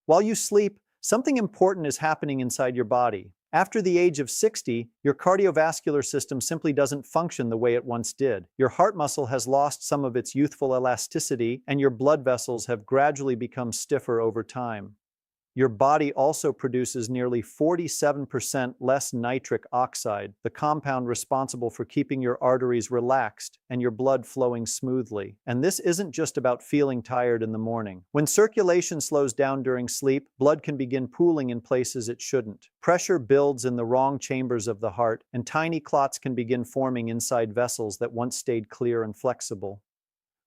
While you sleep, something important is happening inside your body. After the age of 60, your cardiovascular system simply doesn't function the way it once did. Your heart muscle has lost some of its youthful elasticity, and your blood vessels have gradually become stiffer over time. Your body also produces nearly 47% less nitric oxide, the compound responsible for keeping your arteries relaxed and your blood flowing smoothly. And this isn't just about feeling tired in the morning. When circulation slows down during sleep, blood can begin pooling in places it shouldn't. Pressure builds in the wrong chambers of the heart, and tiny clots can begin forming inside vessels that once stayed clear and flexible.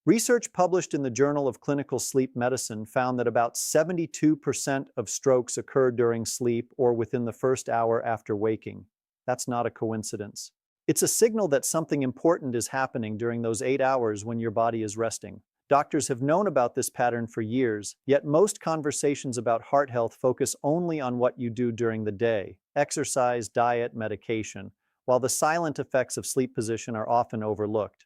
Research published in the Journal of Clinical Sleep Medicine found that about 72% of strokes occur during sleep or within the first hour after waking. That's not a coincidence. It's a signal that something important is happening during those 8 hours when your body is resting. Doctors have known about this pattern for years, yet most conversations about heart health focus only on what you do during the day: exercise, diet, medication, while the silent effects of sleep position are often overlooked.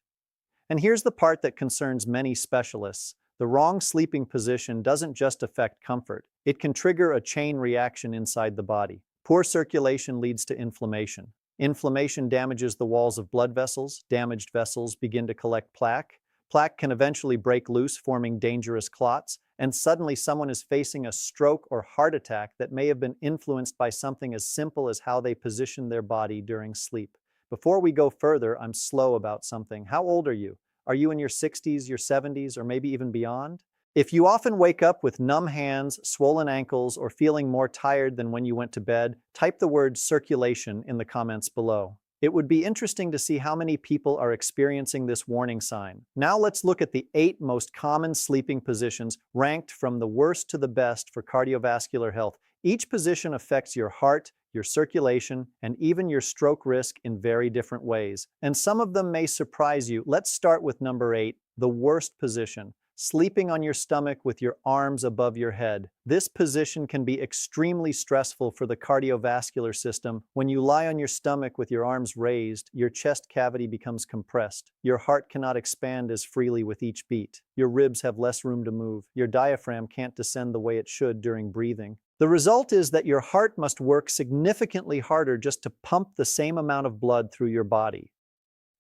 And here's the part that concerns many specialists. The wrong sleeping position doesn't just affect comfort. It can trigger a chain reaction inside the body. Poor circulation leads to inflammation. Inflammation damages the walls of blood vessels. Damaged vessels begin to collect plaque. Plaque can eventually break loose, forming dangerous clots, and suddenly someone is facing a stroke or heart attack that may have been influenced by something as simple as how they position their body during sleep. Before we go further, I'm slow about something. How old are you? Are you in your 60s, your 70s, or maybe even beyond? If you often wake up with numb hands, swollen ankles, or feeling more tired than when you went to bed, type the word circulation in the comments below. It would be interesting to see how many people are experiencing this warning sign. Now let's look at the 8 most common sleeping positions ranked from the worst to the best for cardiovascular health. Each position affects your heart, your circulation, and even your stroke risk in very different ways. And some of them may surprise you. Let's start with number 8, the worst position: sleeping on your stomach with your arms above your head. This position can be extremely stressful for the cardiovascular system. When you lie on your stomach with your arms raised, your chest cavity becomes compressed. Your heart cannot expand as freely with each beat. Your ribs have less room to move. Your diaphragm can't descend the way it should during breathing. The result is that your heart must work significantly harder just to pump the same amount of blood through your body.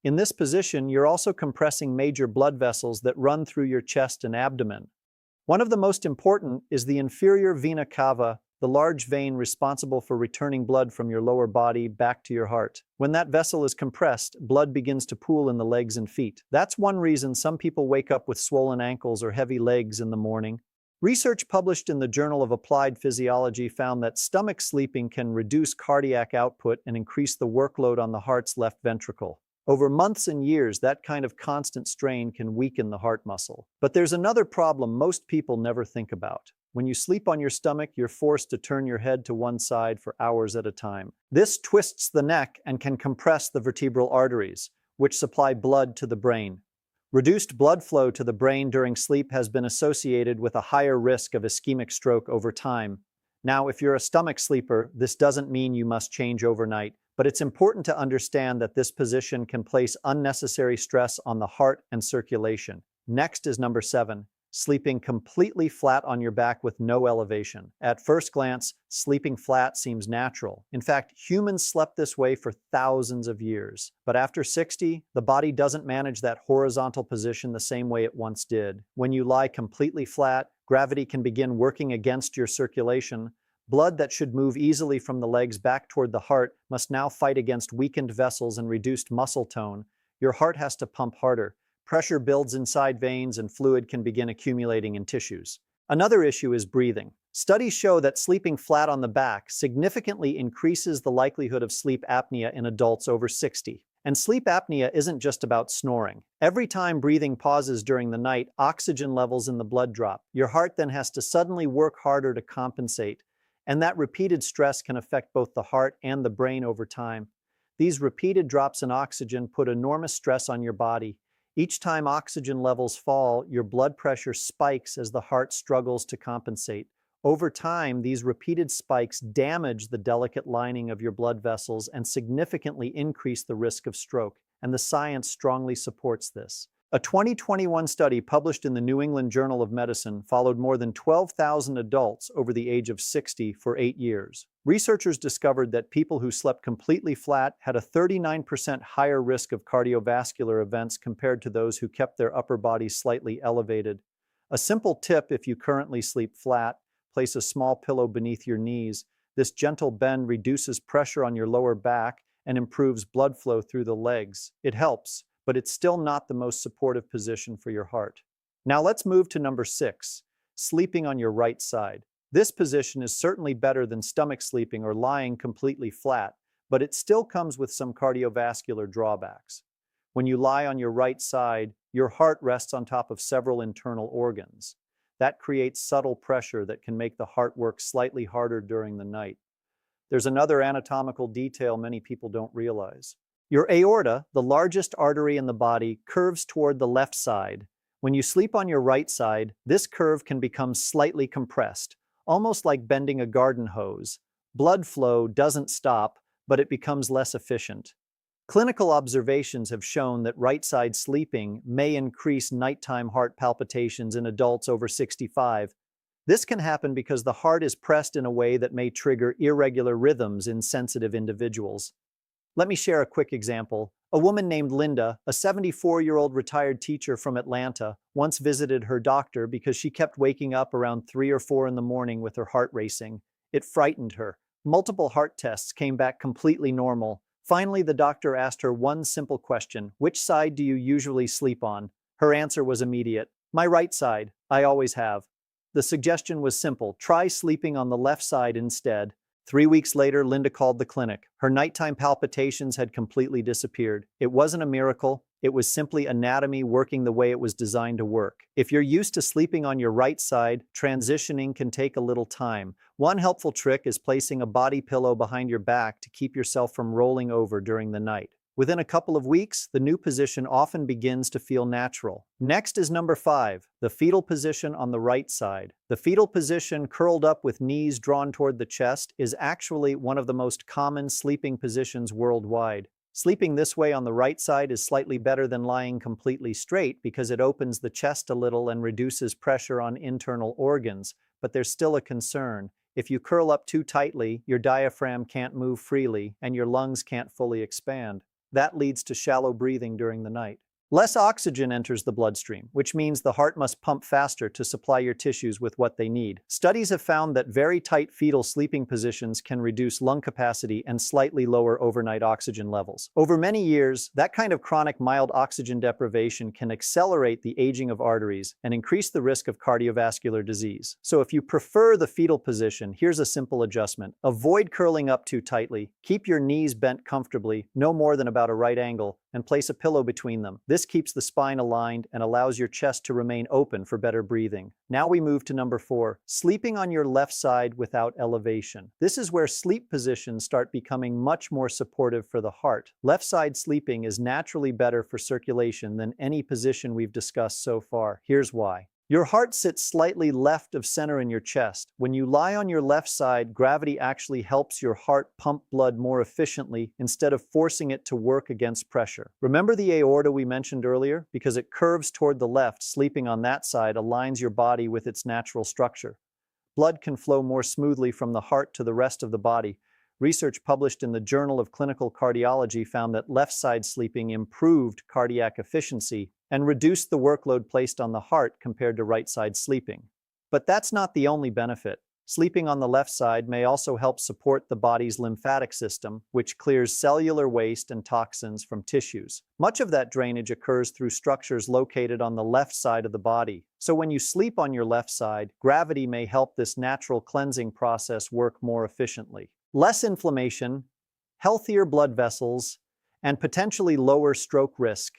In this position, you're also compressing major blood vessels that run through your chest and abdomen. One of the most important is the inferior vena cava, the large vein responsible for returning blood from your lower body back to your heart. When that vessel is compressed, blood begins to pool in the legs and feet. That's one reason some people wake up with swollen ankles or heavy legs in the morning. Research published in the Journal of Applied Physiology found that stomach sleeping can reduce cardiac output and increase the workload on the heart's left ventricle. Over months and years, that kind of constant strain can weaken the heart muscle. But there's another problem most people never think about. When you sleep on your stomach, you're forced to turn your head to one side for hours at a time. This twists the neck and can compress the vertebral arteries, which supply blood to the brain. Reduced blood flow to the brain during sleep has been associated with a higher risk of ischemic stroke over time. Now, if you're a stomach sleeper, this doesn't mean you must change overnight, but it's important to understand that this position can place unnecessary stress on the heart and circulation. Next is number 7, sleeping completely flat on your back with no elevation. At first glance, sleeping flat seems natural. In fact, humans slept this way for thousands of years. But after 60, the body doesn't manage that horizontal position the same way it once did. When you lie completely flat, gravity can begin working against your circulation. Blood that should move easily from the legs back toward the heart must now fight against weakened vessels and reduced muscle tone. Your heart has to pump harder. Pressure builds inside veins and fluid can begin accumulating in tissues. Another issue is breathing. Studies show that sleeping flat on the back significantly increases the likelihood of sleep apnea in adults over 60. And sleep apnea isn't just about snoring. Every time breathing pauses during the night, oxygen levels in the blood drop. Your heart then has to suddenly work harder to compensate. And that repeated stress can affect both the heart and the brain over time. These repeated drops in oxygen put enormous stress on your body. Each time oxygen levels fall, your blood pressure spikes as the heart struggles to compensate. Over time, these repeated spikes damage the delicate lining of your blood vessels and significantly increase the risk of stroke, and the science strongly supports this. A 2021 study published in the New England Journal of Medicine followed more than 12,000 adults over the age of 60 for 8 years. Researchers discovered that people who slept completely flat had a 39% higher risk of cardiovascular events compared to those who kept their upper body slightly elevated. A simple tip: if you currently sleep flat, place a small pillow beneath your knees. This gentle bend reduces pressure on your lower back and improves blood flow through the legs. It helps, but it's still not the most supportive position for your heart. Now let's move to number 6, sleeping on your right side. This position is certainly better than stomach sleeping or lying completely flat, but it still comes with some cardiovascular drawbacks. When you lie on your right side, your heart rests on top of several internal organs. That creates subtle pressure that can make the heart work slightly harder during the night. There's another anatomical detail many people don't realize. Your aorta, the largest artery in the body, curves toward the left side. When you sleep on your right side, this curve can become slightly compressed, almost like bending a garden hose. Blood flow doesn't stop, but it becomes less efficient. Clinical observations have shown that right-side sleeping may increase nighttime heart palpitations in adults over 65. This can happen because the heart is pressed in a way that may trigger irregular rhythms in sensitive individuals. Let me share a quick example. A woman named Linda, a 74-year-old retired teacher from Atlanta, once visited her doctor because she kept waking up around 3 or 4 in the morning with her heart racing. It frightened her. Multiple heart tests came back completely normal. Finally, the doctor asked her one simple question: which side do you usually sleep on? Her answer was immediate: my right side. I always have. The suggestion was simple: try sleeping on the left side instead. 3 weeks later, Linda called the clinic. Her nighttime palpitations had completely disappeared. It wasn't a miracle. It was simply anatomy working the way it was designed to work. If you're used to sleeping on your right side, transitioning can take a little time. One helpful trick is placing a body pillow behind your back to keep yourself from rolling over during the night. Within a couple of weeks, the new position often begins to feel natural. Next is number 5, the fetal position on the right side. The fetal position, curled up with knees drawn toward the chest, is actually one of the most common sleeping positions worldwide. Sleeping this way on the right side is slightly better than lying completely straight because it opens the chest a little and reduces pressure on internal organs, but there's still a concern. If you curl up too tightly, your diaphragm can't move freely and your lungs can't fully expand. That leads to shallow breathing during the night. Less oxygen enters the bloodstream, which means the heart must pump faster to supply your tissues with what they need. Studies have found that very tight fetal sleeping positions can reduce lung capacity and slightly lower overnight oxygen levels. Over many years, that kind of chronic mild oxygen deprivation can accelerate the aging of arteries and increase the risk of cardiovascular disease. So if you prefer the fetal position, here's a simple adjustment. Avoid curling up too tightly. Keep your knees bent comfortably, no more than about a right angle, and place a pillow between them. This keeps the spine aligned and allows your chest to remain open for better breathing. Now we move to number 4, sleeping on your left side without elevation. This is where sleep positions start becoming much more supportive for the heart. Left side sleeping is naturally better for circulation than any position we've discussed so far. Here's why. Your heart sits slightly left of center in your chest. When you lie on your left side, gravity actually helps your heart pump blood more efficiently instead of forcing it to work against pressure. Remember the aorta we mentioned earlier? Because it curves toward the left, sleeping on that side aligns your body with its natural structure. Blood can flow more smoothly from the heart to the rest of the body. Research published in the Journal of Clinical Cardiology found that left-side sleeping improved cardiac efficiency and reduced the workload placed on the heart compared to right-side sleeping. But that's not the only benefit. Sleeping on the left side may also help support the body's lymphatic system, which clears cellular waste and toxins from tissues. Much of that drainage occurs through structures located on the left side of the body. So when you sleep on your left side, gravity may help this natural cleansing process work more efficiently. Less inflammation, healthier blood vessels, and potentially lower stroke risk.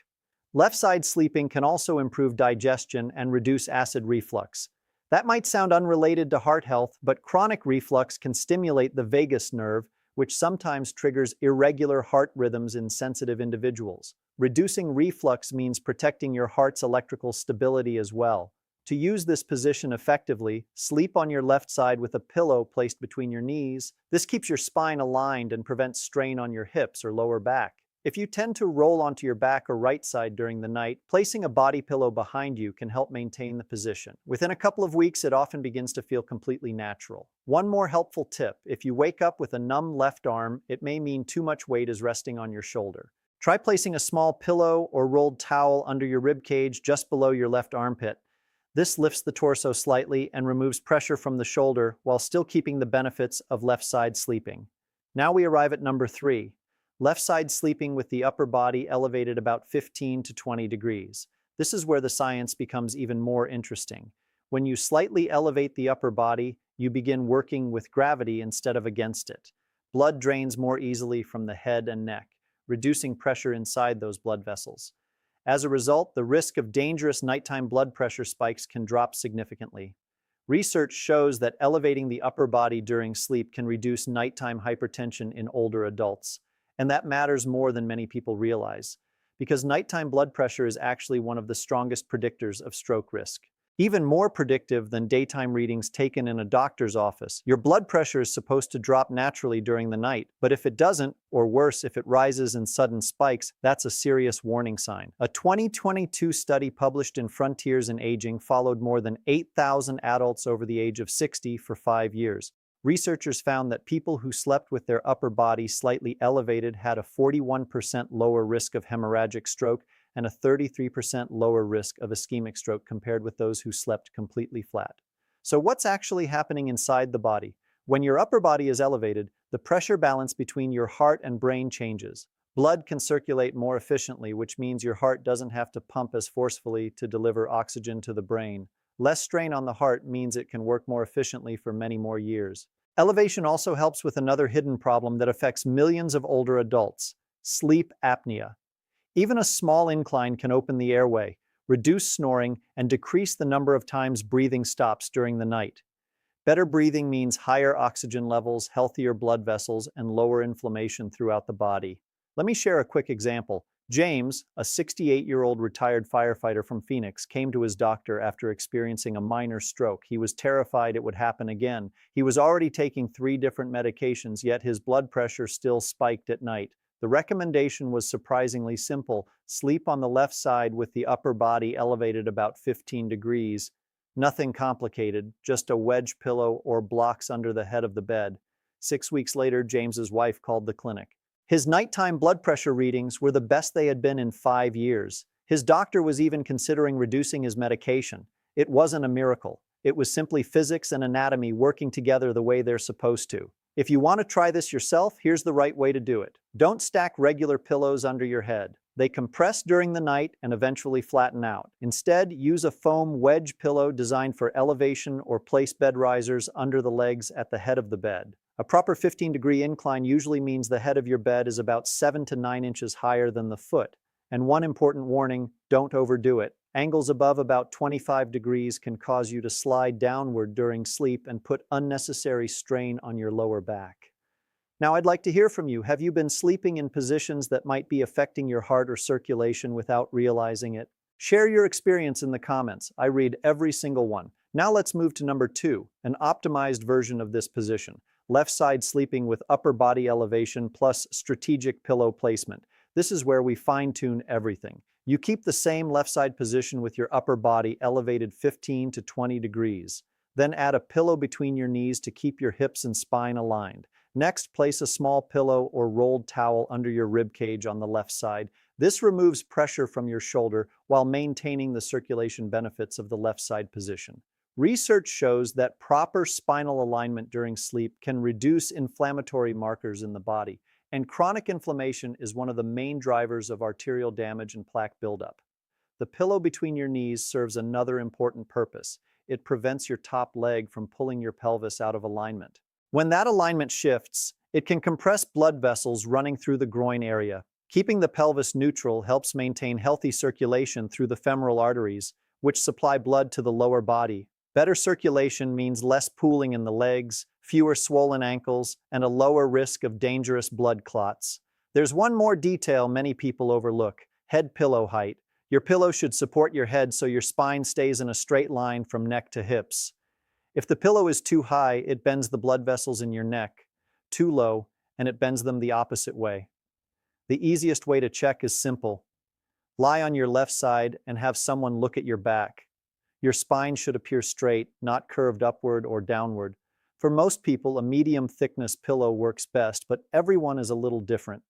Left-side sleeping can also improve digestion and reduce acid reflux. That might sound unrelated to heart health, but chronic reflux can stimulate the vagus nerve, which sometimes triggers irregular heart rhythms in sensitive individuals. Reducing reflux means protecting your heart's electrical stability as well. To use this position effectively, sleep on your left side with a pillow placed between your knees. This keeps your spine aligned and prevents strain on your hips or lower back. If you tend to roll onto your back or right side during the night, placing a body pillow behind you can help maintain the position. Within a couple of weeks, it often begins to feel completely natural. One more helpful tip: if you wake up with a numb left arm, it may mean too much weight is resting on your shoulder. Try placing a small pillow or rolled towel under your rib cage just below your left armpit. This lifts the torso slightly and removes pressure from the shoulder while still keeping the benefits of left side sleeping. Now we arrive at number 3. Left side sleeping with the upper body elevated about 15 to 20 degrees. This is where the science becomes even more interesting. When you slightly elevate the upper body, you begin working with gravity instead of against it. Blood drains more easily from the head and neck, reducing pressure inside those blood vessels. As a result, the risk of dangerous nighttime blood pressure spikes can drop significantly. Research shows that elevating the upper body during sleep can reduce nighttime hypertension in older adults. And that matters more than many people realize, because nighttime blood pressure is actually one of the strongest predictors of stroke risk. Even more predictive than daytime readings taken in a doctor's office. Your blood pressure is supposed to drop naturally during the night, but if it doesn't, or worse, if it rises in sudden spikes, that's a serious warning sign. A 2022 study published in Frontiers in Aging followed more than 8,000 adults over the age of 60 for 5 years. Researchers found that people who slept with their upper body slightly elevated had a 41% lower risk of hemorrhagic stroke and a 33% lower risk of ischemic stroke compared with those who slept completely flat. So what's actually happening inside the body? When your upper body is elevated, the pressure balance between your heart and brain changes. Blood can circulate more efficiently, which means your heart doesn't have to pump as forcefully to deliver oxygen to the brain. Less strain on the heart means it can work more efficiently for many more years. Elevation also helps with another hidden problem that affects millions of older adults: sleep apnea. Even a small incline can open the airway, reduce snoring, and decrease the number of times breathing stops during the night. Better breathing means higher oxygen levels, healthier blood vessels, and lower inflammation throughout the body. Let me share a quick example. James, a 68-year-old retired firefighter from Phoenix, came to his doctor after experiencing a minor stroke. He was terrified it would happen again. He was already taking 3 different medications, yet his blood pressure still spiked at night. The recommendation was surprisingly simple: sleep on the left side with the upper body elevated about 15 degrees. Nothing complicated, just a wedge pillow or blocks under the head of the bed. 6 weeks later, James's wife called the clinic. His nighttime blood pressure readings were the best they had been in 5 years. His doctor was even considering reducing his medication. It wasn't a miracle. It was simply physics and anatomy working together the way they're supposed to. If you want to try this yourself, here's the right way to do it. Don't stack regular pillows under your head. They compress during the night and eventually flatten out. Instead, use a foam wedge pillow designed for elevation, or place bed risers under the legs at the head of the bed. A proper 15-degree incline usually means the head of your bed is about 7 to 9 inches higher than the foot. And one important warning: don't overdo it. Angles above about 25 degrees can cause you to slide downward during sleep and put unnecessary strain on your lower back. Now, I'd like to hear from you. Have you been sleeping in positions that might be affecting your heart or circulation without realizing it? Share your experience in the comments. I read every single one. Now let's move to number 2, an optimized version of this position: left side sleeping with upper body elevation plus strategic pillow placement. This is where we fine-tune everything. You keep the same left side position with your upper body elevated 15 to 20 degrees. Then add a pillow between your knees to keep your hips and spine aligned. Next, place a small pillow or rolled towel under your rib cage on the left side. This removes pressure from your shoulder while maintaining the circulation benefits of the left side position. Research shows that proper spinal alignment during sleep can reduce inflammatory markers in the body, and chronic inflammation is one of the main drivers of arterial damage and plaque buildup. The pillow between your knees serves another important purpose. It prevents your top leg from pulling your pelvis out of alignment. When that alignment shifts, it can compress blood vessels running through the groin area. Keeping the pelvis neutral helps maintain healthy circulation through the femoral arteries, which supply blood to the lower body. Better circulation means less pooling in the legs, fewer swollen ankles, and a lower risk of dangerous blood clots. There's one more detail many people overlook: head pillow height. Your pillow should support your head so your spine stays in a straight line from neck to hips. If the pillow is too high, it bends the blood vessels in your neck. Too low, and it bends them the opposite way. The easiest way to check is simple. Lie on your left side and have someone look at your back. Your spine should appear straight, not curved upward or downward. For most people, a medium thickness pillow works best, but everyone is a little different.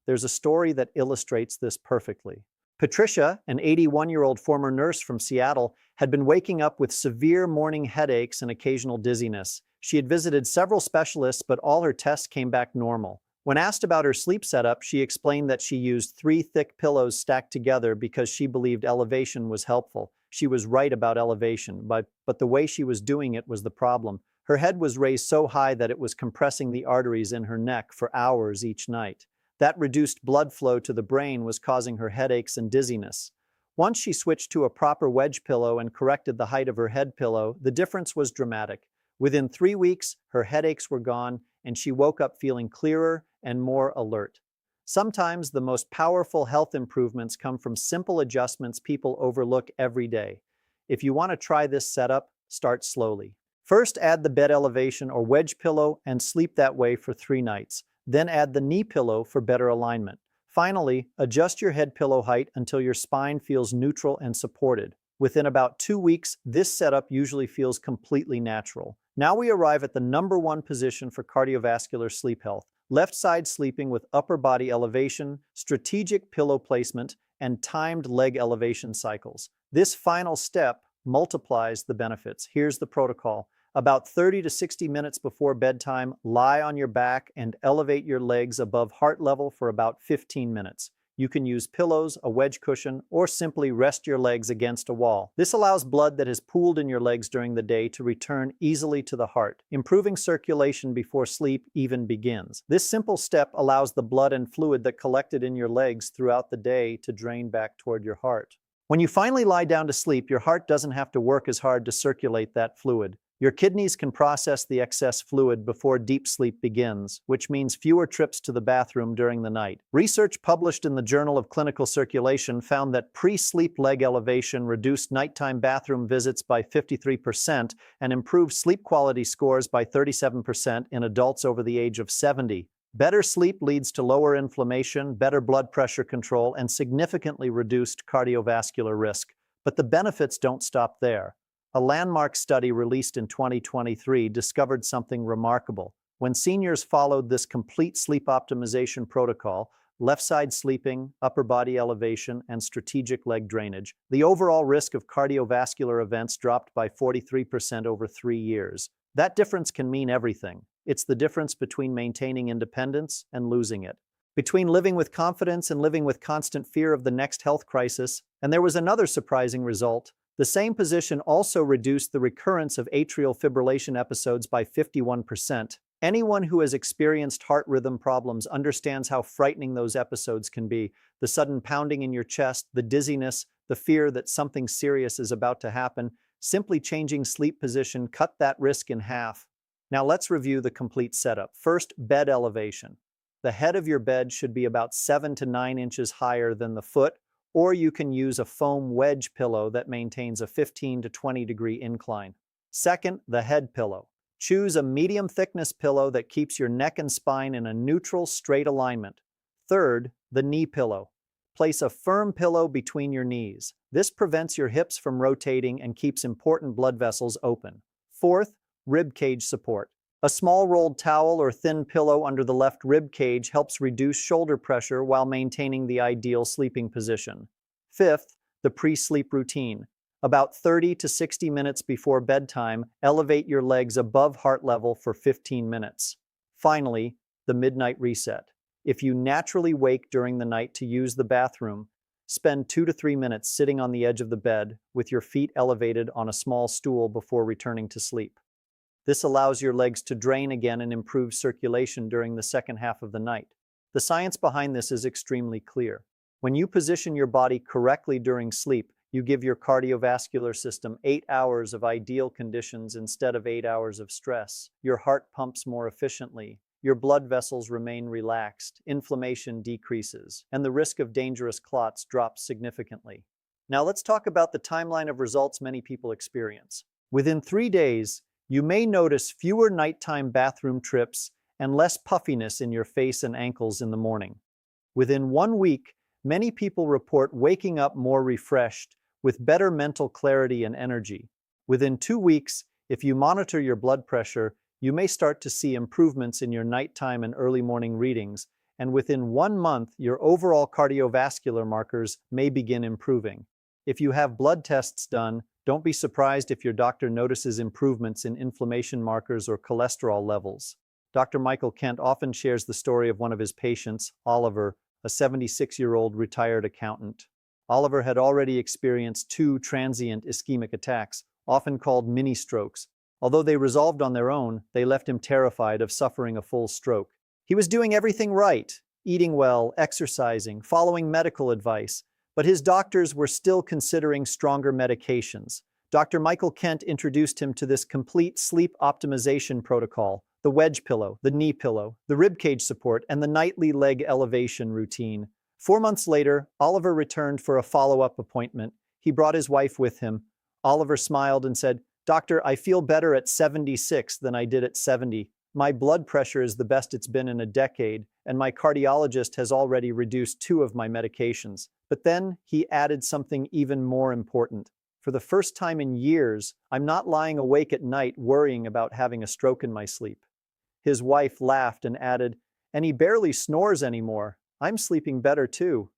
There's a story that illustrates this perfectly. Patricia, an 81-year-old former nurse from Seattle, had been waking up with severe morning headaches and occasional dizziness. She had visited several specialists, but all her tests came back normal. When asked about her sleep setup, she explained that she used 3 thick pillows stacked together because she believed elevation was helpful. She was right about elevation, but the way she was doing it was the problem. Her head was raised so high that it was compressing the arteries in her neck for hours each night. That reduced blood flow to the brain was causing her headaches and dizziness. Once she switched to a proper wedge pillow and corrected the height of her head pillow, the difference was dramatic. Within 3 weeks, her headaches were gone, and she woke up feeling clearer and more alert. Sometimes the most powerful health improvements come from simple adjustments people overlook every day. If you want to try this setup, start slowly. First, add the bed elevation or wedge pillow and sleep that way for 3 nights. Then add the knee pillow for better alignment. Finally, adjust your head pillow height until your spine feels neutral and supported. Within about 2 weeks, this setup usually feels completely natural. Now we arrive at the #1 position for cardiovascular sleep health: left side sleeping with upper body elevation, strategic pillow placement, and timed leg elevation cycles. This final step multiplies the benefits. Here's the protocol. About 30 to 60 minutes before bedtime, lie on your back and elevate your legs above heart level for about 15 minutes. You can use pillows, a wedge cushion, or simply rest your legs against a wall. This allows blood that has pooled in your legs during the day to return easily to the heart, improving circulation before sleep even begins. This simple step allows the blood and fluid that collected in your legs throughout the day to drain back toward your heart. When you finally lie down to sleep, your heart doesn't have to work as hard to circulate that fluid. Your kidneys can process the excess fluid before deep sleep begins, which means fewer trips to the bathroom during the night. Research published in the Journal of Clinical Circulation found that pre-sleep leg elevation reduced nighttime bathroom visits by 53% and improved sleep quality scores by 37% in adults over the age of 70. Better sleep leads to lower inflammation, better blood pressure control, and significantly reduced cardiovascular risk. But the benefits don't stop there. A landmark study released in 2023 discovered something remarkable. When seniors followed this complete sleep optimization protocol, left side sleeping, upper body elevation, and strategic leg drainage, the overall risk of cardiovascular events dropped by 43% over 3 years. That difference can mean everything. It's the difference between maintaining independence and losing it, between living with confidence and living with constant fear of the next health crisis. And there was another surprising result. The same position also reduced the recurrence of atrial fibrillation episodes by 51%. Anyone who has experienced heart rhythm problems understands how frightening those episodes can be. The sudden pounding in your chest, the dizziness, the fear that something serious is about to happen. Simply changing sleep position cut that risk in half. Now let's review the complete setup. First, bed elevation. The head of your bed should be about 7 to 9 inches higher than the foot, or you can use a foam wedge pillow that maintains a 15 to 20 degree incline. Second, the head pillow. Choose a medium thickness pillow that keeps your neck and spine in a neutral, straight alignment. Third, the knee pillow. Place a firm pillow between your knees. This prevents your hips from rotating and keeps important blood vessels open. Fourth, rib cage support. A small rolled towel or thin pillow under the left rib cage helps reduce shoulder pressure while maintaining the ideal sleeping position. Fifth, the pre-sleep routine. About 30 to 60 minutes before bedtime, elevate your legs above heart level for 15 minutes. Finally, the midnight reset. If you naturally wake during the night to use the bathroom, spend 2 to 3 minutes sitting on the edge of the bed with your feet elevated on a small stool before returning to sleep. This allows your legs to drain again and improves circulation during the second half of the night. The science behind this is extremely clear. When you position your body correctly during sleep, you give your cardiovascular system 8 hours of ideal conditions instead of 8 hours of stress. Your heart pumps more efficiently, your blood vessels remain relaxed, inflammation decreases, and the risk of dangerous clots drops significantly. Now let's talk about the timeline of results many people experience. Within 3 days, you may notice fewer nighttime bathroom trips and less puffiness in your face and ankles in the morning. Within 1 week, many people report waking up more refreshed, with better mental clarity and energy. Within 2 weeks, if you monitor your blood pressure, you may start to see improvements in your nighttime and early morning readings, and within 1 month, your overall cardiovascular markers may begin improving. If you have blood tests done, don't be surprised if your doctor notices improvements in inflammation markers or cholesterol levels. Dr. Michael Kent often shares the story of one of his patients, Oliver, a 76-year-old retired accountant. Oliver had already experienced 2 transient ischemic attacks, often called mini-strokes. Although they resolved on their own, they left him terrified of suffering a full stroke. He was doing everything right, eating well, exercising, following medical advice, but his doctors were still considering stronger medications. Dr. Michael Kent introduced him to this complete sleep optimization protocol: the wedge pillow, the knee pillow, the ribcage support, and the nightly leg elevation routine. 4 months later, Oliver returned for a follow-up appointment. He brought his wife with him. Oliver smiled and said, "Doctor, I feel better at 76 than I did at 70. My blood pressure is the best it's been in a decade, and my cardiologist has already reduced 2 of my medications." But then he added something even more important. "For the first time in years, I'm not lying awake at night worrying about having a stroke in my sleep." His wife laughed and added, "And he barely snores anymore. I'm sleeping better too."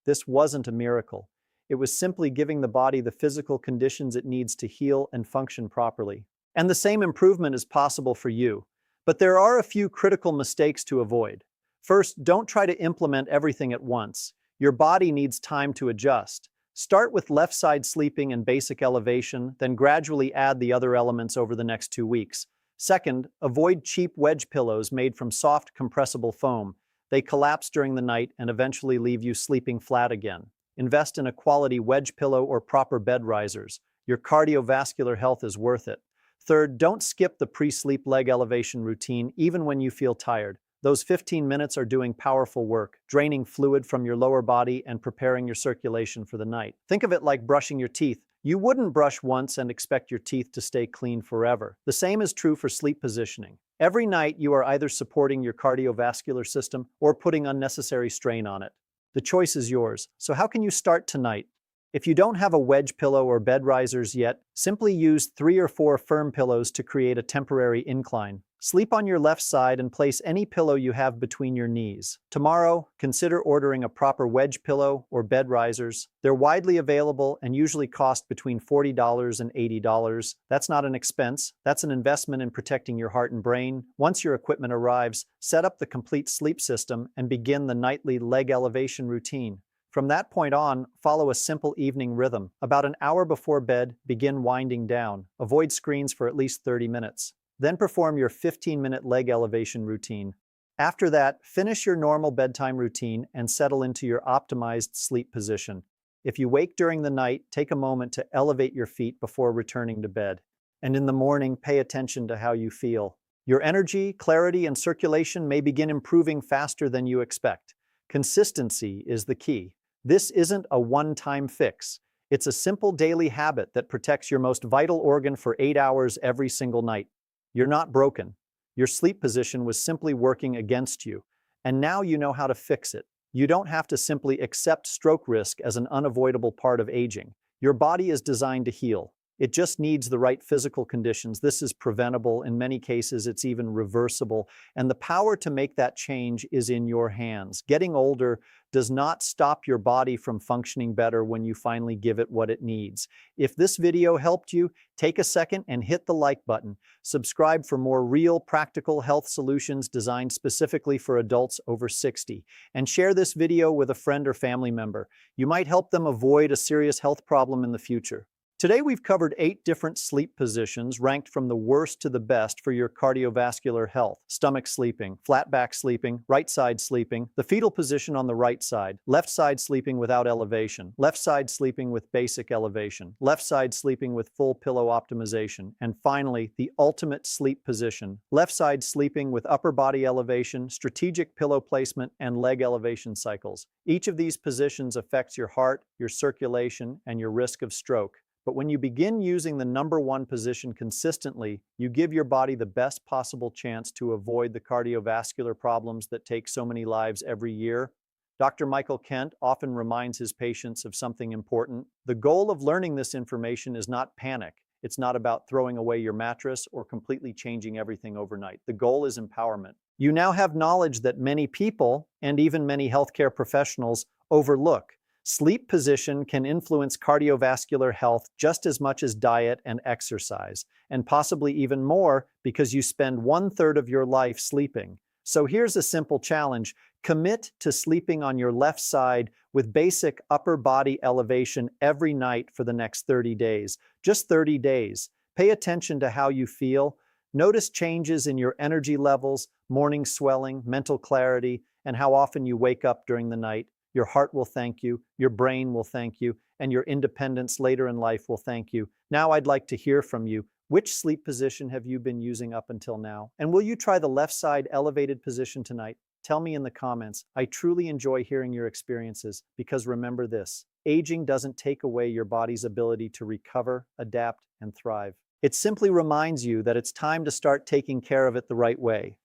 This wasn't a miracle. It was simply giving the body the physical conditions it needs to heal and function properly. And the same improvement is possible for you. But there are a few critical mistakes to avoid. First, don't try to implement everything at once. Your body needs time to adjust. Start with left side sleeping and basic elevation, then gradually add the other elements over the next 2 weeks. Second, avoid cheap wedge pillows made from soft compressible foam. They collapse during the night and eventually leave you sleeping flat again. Invest in a quality wedge pillow or proper bed risers. Your cardiovascular health is worth it. Third, don't skip the pre-sleep leg elevation routine even when you feel tired. Those 15 minutes are doing powerful work, draining fluid from your lower body and preparing your circulation for the night. Think of it like brushing your teeth. You wouldn't brush once and expect your teeth to stay clean forever. The same is true for sleep positioning. Every night you are either supporting your cardiovascular system or putting unnecessary strain on it. The choice is yours. So how can you start tonight? If you don't have a wedge pillow or bed risers yet, simply use 3 or 4 firm pillows to create a temporary incline. Sleep on your left side and place any pillow you have between your knees. Tomorrow, consider ordering a proper wedge pillow or bed risers. They're widely available and usually cost between $40 and $80. That's not an expense, that's an investment in protecting your heart and brain. Once your equipment arrives, set up the complete sleep system and begin the nightly leg elevation routine. From that point on, follow a simple evening rhythm. About an hour before bed, begin winding down. Avoid screens for at least 30 minutes. Then perform your 15-minute leg elevation routine. After that, finish your normal bedtime routine and settle into your optimized sleep position. If you wake during the night, take a moment to elevate your feet before returning to bed. And in the morning, pay attention to how you feel. Your energy, clarity, and circulation may begin improving faster than you expect. Consistency is the key. This isn't a one-time fix. It's a simple daily habit that protects your most vital organ for 8 hours every single night. You're not broken. Your sleep position was simply working against you, and now you know how to fix it. You don't have to simply accept stroke risk as an unavoidable part of aging. Your body is designed to heal. It just needs the right physical conditions. This is preventable. In many cases, it's even reversible. And the power to make that change is in your hands. Getting older does not stop your body from functioning better when you finally give it what it needs. If this video helped you, take a second and hit the like button. Subscribe for more real, practical health solutions designed specifically for adults over 60. And share this video with a friend or family member. You might help them avoid a serious health problem in the future. Today we've covered 8 different sleep positions ranked from the worst to the best for your cardiovascular health. Stomach sleeping, flat back sleeping, right side sleeping, the fetal position on the right side, left side sleeping without elevation, left side sleeping with basic elevation, left side sleeping with full pillow optimization, and finally, the ultimate sleep position, left side sleeping with upper body elevation, strategic pillow placement, and leg elevation cycles. Each of these positions affects your heart, your circulation, and your risk of stroke. But when you begin using the number 1 position consistently, you give your body the best possible chance to avoid the cardiovascular problems that take so many lives every year. Dr. Michael Kent often reminds his patients of something important. The goal of learning this information is not panic. It's not about throwing away your mattress or completely changing everything overnight. The goal is empowerment. You now have knowledge that many people, and even many healthcare professionals, overlook. Sleep position can influence cardiovascular health just as much as diet and exercise, and possibly even more because you spend 1/3 of your life sleeping. So here's a simple challenge. Commit to sleeping on your left side with basic upper body elevation every night for the next 30 days. Just 30 days. Pay attention to how you feel. Notice changes in your energy levels, morning swelling, mental clarity, and how often you wake up during the night. Your heart will thank you, your brain will thank you, and your independence later in life will thank you. Now I'd like to hear from you. Which sleep position have you been using up until now? And will you try the left side elevated position tonight? Tell me in the comments. I truly enjoy hearing your experiences because remember this, aging doesn't take away your body's ability to recover, adapt, and thrive. It simply reminds you that it's time to start taking care of it the right way.